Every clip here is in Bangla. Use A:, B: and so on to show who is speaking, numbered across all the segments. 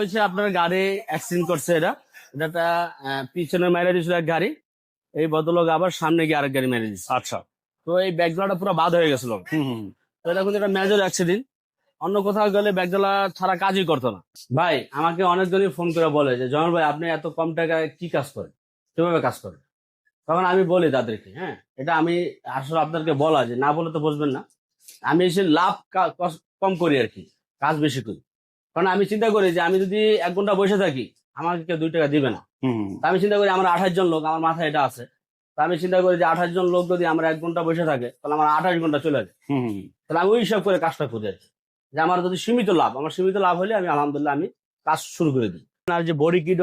A: হচ্ছে আপনার গাড়ি অ্যাক্সিডেন্ট করছে এটা পিছনে মেরে দিয়েছিল এক গাড়ি। এই ভদ্রলোক আবার সামনে গিয়ে আরেক গাড়ি মেরে দিচ্ছে।
B: আচ্ছা।
A: তো এই ব্যাগডালাটা পুরো বাদ হয়ে গেছিল।
B: হুম হুম।
A: তো এটা কিন্তু একটা মেজর অ্যাক্সিডেন্ট। অন্য কোথাও গেলে ব্যাগডালা ছাড়া কাজই করতো না। ভাই আমাকে অনেকজনই ফোন করে বলে যে জয়ন ভাই আপনি এত কম টাকায় কি কাজ করেন, কিভাবে কাজ করেন। তখন আমি বলি তাদেরকে, হ্যাঁ এটা আমি আসলে আপনাদেরকে বলা যে না বলে তো বুঝবেন না। আমি এসে লাভ কম করি আর কি, কাজ বেশি করি। কারণ আমি চিন্তা করি যে আমি যদি 1 ঘন্টা বসে থাকি আমাকে কেউ 2 টাকা দিবে না।
B: হুম।
A: তা আমি চিন্তা করি আমার 28 জন লোক, আমার মাথায় এটা আছে। তা আমি চিন্তা করি যে 28 জন লোক যদি আমার 1 ঘন্টা বসে থাকে তাহলে আমার 28 ঘন্টা চলে যায়।
B: হুম।
A: তাহলে আমি ওই হিসাব করে কাজটা করি আর কি। যে আমার যদি সীমিত লাভ হলে আমি আলহামদুলিল্লাহ আমি কাজ শুরু করে দিই। আর যে বডি কিট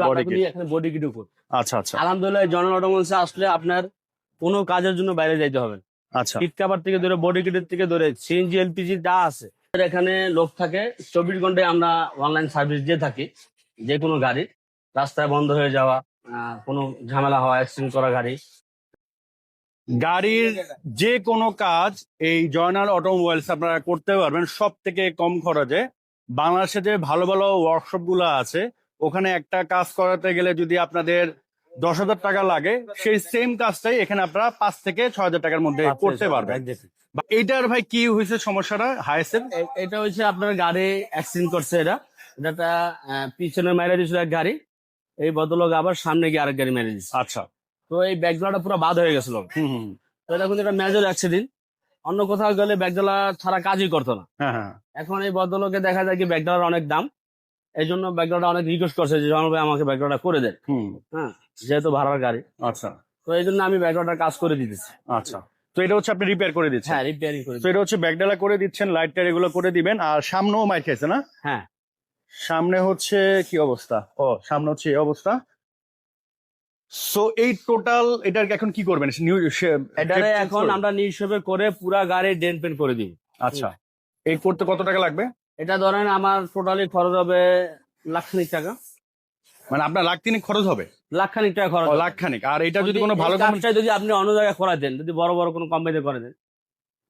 A: এখানে বডি কিটও করি।
B: আচ্ছা আচ্ছা
A: আলহামদুলিল্লাহ জয়নাল অটোমোবাইলসে আসলে আপনার কোনো কাজের জন্য বাইরে যাইতে হবে না।
B: আচ্ছা।
A: কিট কাভার থেকে ধরে বডি কিটের থেকে ধরে সিএনজি এলপিজি যা আছে আমাদের এখানে লোক থাকে 24 ঘন্টায়। আমরা অনলাইন সার্ভিস দিয়ে থাকি। যে কোনো গাড়ি রাস্তায় বন্ধ হয়ে যাওয়া, কোনো ঝামেলা হওয়া, অ্যাক্সিডেন্ট করা গাড়ি,
B: গাড়ির যে কোনো কাজ এই জয়নাল অটোমোবাইলস আপনারা করতে পারবেন সব থেকে কম খরচে। বাংলাদেশে যে ভালো ভালো ওয়ার্কশপ গুলো আছে ওখানে একটা কাজ করাতে গেলে যদি আপনাদের 10,000 টাকা লাগে, সেই সেম কাজটাই এখানে আপনারা 5 থেকে 6,000 টাকার মধ্যে করতে পারবেন। বা এইটার ভাই কি হয়েছে সমস্যাটা হায়েস্টের?
A: এটা হচ্ছে আপনার গাড়ি অ্যাক্সিডেন্ট করছে এটা পিছনে মেরে দিয়েছিল এক গাড়ি। এই ভদ্রলোক আবার সামনে গিয়ে আরেক গাড়ি মেরে দিচ্ছে।
B: আচ্ছা।
A: তো এই ব্যাগডালাটা পুরো বাদ হয়ে গেছিল।
B: হুম হুম।
A: তো এটা কিন্তু একটা মেজর অ্যাক্সিডেন্ট। অন্য কোথাও গেলে ব্যাগডালা ছাড়া কাজই করতো না।
B: হ্যাঁ হ্যাঁ।
A: এখন এই ভদ্রলোকে দেখা যায় কি ব্যাগডালার অনেক দাম। এই জন্য ব্যাগডালাটা অনেক রিকোয়েস্ট করছে যে জয়নাল ভাই আমাকে ব্যাগডালাটা করে দেন।
B: হুম।
A: হ্যাঁ, যেহেতু ভাড়ার গাড়ি।
B: আচ্ছা
A: তো এই জন্য আমি ব্যাগডালাটার কাজ করে দিতেছি।
B: আচ্ছা। তো এটা হচ্ছে আপনি রিপেয়ার করে দিচ্ছেন?
A: হ্যাঁ, রিপেয়ারিং করে
B: তো এটা হচ্ছে ব্যাকডালা করে দিচ্ছেন, লাইট টাইট এগুলো করে দিবেন। আর সামনেও মাইর খাইছে না?
A: হ্যাঁ।
B: সামনে হচ্ছে কি অবস্থা? সামনে হচ্ছে এই অবস্থা। সো এই টোটাল এটার এখন কি করবেন?
A: এটারে এখন আমরা হিসেবে করে পুরা গাড়ি ডেন পেন করে দিই।
B: আচ্ছা। এই করতে কত টাকা লাগবে?
A: এটা ধরেন আমার টোটালি খরচ হবে লাখখানিক টাকা।
B: মানে আপনার লাখ তিনেক খরচ হবে?
A: লাখখানিক টাকা খরচ।
B: লাখ খানিক। আর এটা যদি কোনো ভালো
A: কাজটা যদি আপনি অন্য জায়গায় করা দেন, যদি বড় বড় কোনো কোম্পানিতে করে দেন,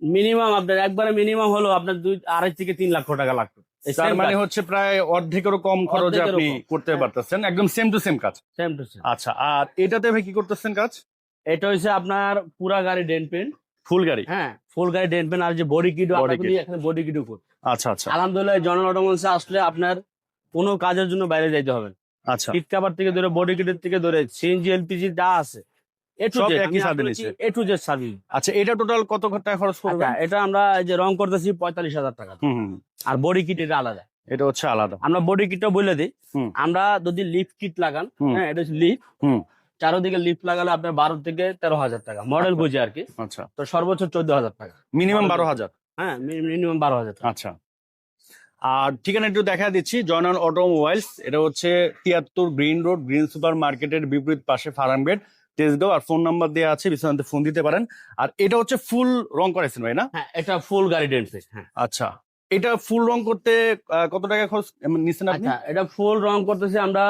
A: মিনিমাম আপনার একবারে মিনিমাম হলো আপনার 2.5 থেকে 3 লাখ টাকা লাগবে।
B: তার মানে হচ্ছে প্রায় অর্ধেকেরও কম খরচে আপনি করতে পারতেছেন, একদম সেম টু সেম কাজ।
A: Same to same.
B: আচ্ছা। আর এটাতে ভাই কি করতেছেন কাজ?
A: এটা হচ্ছে আপনার পুরা গাড়ি ডেন পেন।
B: ফুল গাড়ি?
A: হ্যাঁ, ফুল গাড়ি ডেন পেন। আর যে বডি কিট এখানে বডি কিটও করি।
B: আচ্ছা আচ্ছা।
A: আলহামদুলিল্লাহ জয়নাল অটোমোবাইলসে আসলে আপনার কোনো কাজের জন্য বাইরে যাইতে হবে না।
B: আচ্ছা।
A: কিট কাভার থেকে ধরে বডি কিটের থেকে ধরে সিএনজি এলপিজি যা আছে
B: সব একই service.
A: A to Z service.
B: আচ্ছা, এটা টোটাল কত টাকা খরচ পড়বে?
A: এটা আমরা এই যে রং করতেছি 45,000 টাকা। আর বডি কিট এটা আলাদা।
B: এটা হচ্ছে আলাদা।
A: আমরা বডি কিটটা বলে দিই। আমরা যদি লিফট কিট লাগান, হ্যাঁ এটা হচ্ছে লিফট। চারোদিকে লিফট লাগালে আপনার 12 থেকে 13,000 টাকা মডেল বুঝে আর কি।
B: আচ্ছা।
A: তো সর্বোচ্চ 14,000 টাকা।
B: মিনিমাম 12,000?
A: হ্যাঁ, মিনিমাম 12,000 টাকা।
B: আচ্ছা। আর ঠিকানা একটু দেখা দিচ্ছি, জয়নাল অটোমোবাইলস। এটা হচ্ছে 73 গ্রিন রোড, গ্রিন সুপার মার্কেটের বিপরীত পাশে, ফার্ম গেট, তেজগাঁও। আর ফোন নাম্বার দেওয়া আছে, বিস্তারিত ফোন দিতে পারেন। আর এটা হচ্ছে ফুল রং করেছেন ভাই না?
A: হ্যাঁ, এটা ফুল গাড়ি ডেন্ট পেন। হ্যাঁ।
B: আচ্ছা। এটা ফুল রং করতে কত টাকা খরচ নিচ্ছেন আপনি?
A: আচ্ছা, এটা ফুল রং করতেছি আমরা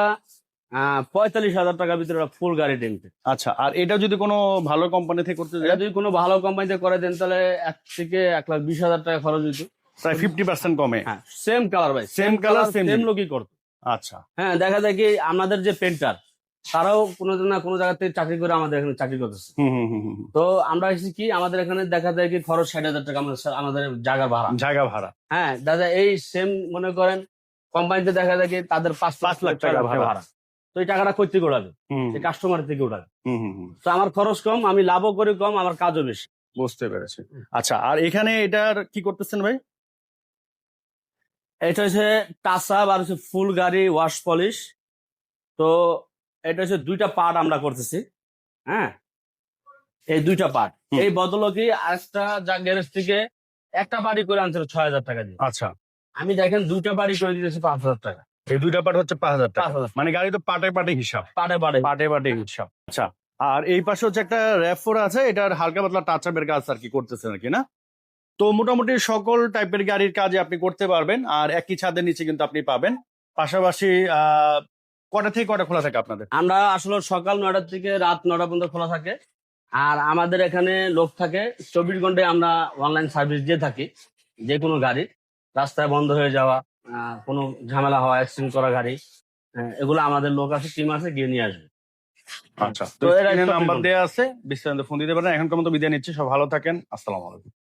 A: 45,000 টাকার ভিতরে ফুল গাড়ি ডেন্ট পেন।
B: আচ্ছা। আর এটা যদি কোনো ভালো কোম্পানি থেকে করতে
A: এটা
B: যায়?
A: যদি কোনো ভালো কোম্পানিতে করে দেন তাহলে 1 থেকে 1,20,000 টাকা খরচ হইতো।
B: প্রায় 50% কমে?
A: হ্যাঁ, সেম কালার ভাই,
B: সেম কালার সেম
A: লোকই করতো।
B: আচ্ছা।
A: হ্যাঁ, দেখা যায় কি আমাদের যে পেন্টার তারাও কোনো না কোনো জায়গাতে চাকরি করে আমাদের এখানে চাকরি করতেছে। তো আমরা এসেছি কি আমাদের এখানে দেখা যায় কি খরচ 60,000 টাকা আমাদের জায়গা ভাড়া। হ্যাঁ দাদা, এই সেম মনে করেন কোম্পানিতে দেখা যায় কি তাদের 5 লাখ টাকা ভাড়া। তো এই টাকাটা কই থেকে উঠাবে? এই কাস্টমার থেকে উঠাবে। তো আমার খরচ কম, আমি লাভও করি কম, আমার কাজও বেশি।
B: বুঝতে পেরেছি। আচ্ছা। আর এখানে এটার কি করতেছেন ভাই?
A: এটা হচ্ছে টাচ আপ আর হচ্ছে ফুল গাড়ি ওয়াশ পলিশ। তো এটা হচ্ছে 2টা পার্ট আমরা করতেছি। হ্যাঁ, এই 2টা পার্ট। এই বদলকে আরেকটা গ্যারেজ থেকে একটা বাড়ি করে আনছিল 6,000 টাকা দিয়ে।
B: আচ্ছা।
A: আমি দেখেন 2টা বাড়ি করে দিতেছি 5,000 টাকা।
B: এই 2টা পার্ট হচ্ছে 5,000 টাকা?
A: 5,000
B: মানে গাড়ি তো পার্টে পার্টে হিসাব?
A: পার্টে
B: হিসাব। আচ্ছা। আর এই পাশে হচ্ছে একটা RAV4 আছে, এটার হালকা পাতলা টাচ আপের কাজ আর কি করতেছেন আর কি না? তো মোটামুটি সকল টাইপের গাড়ির কাজে আপনি করতে পারবেন। আর একই ছাদের নিচে কিন্তু আপনি পাবেন। পাশাপাশি কটা থেকে কটা খোলা থাকে আপনাদের?
A: আমরা আসলে সকাল 9টা থেকে রাত 9টা পর্যন্ত খোলা থাকে। আর আমাদের এখানে লোক থাকে 24 ঘন্টায়। আমরা অনলাইন সার্ভিস দিয়ে থাকি। যে কোনো গাড়ি রাস্তায় বন্ধ হয়ে যাওয়া, কোনো ঝামেলা হয়, অ্যাক্সিডেন্ট করা গাড়ি, এগুলো আমাদের লোক আছে, টিম আছে, গিয়ে নিয়ে আসবে।
B: আচ্ছা, তো
A: তো এরা
B: স্ক্রিনে
A: সব
B: নাম্বার
A: নির্ভর।
B: দেওয়া আছে, বিস্তারিত ফোন দিতে পারেন। এখনকার মতো বিদায় নিচ্ছি, সব ভালো থাকেন, আসসালামু আলাইকুম।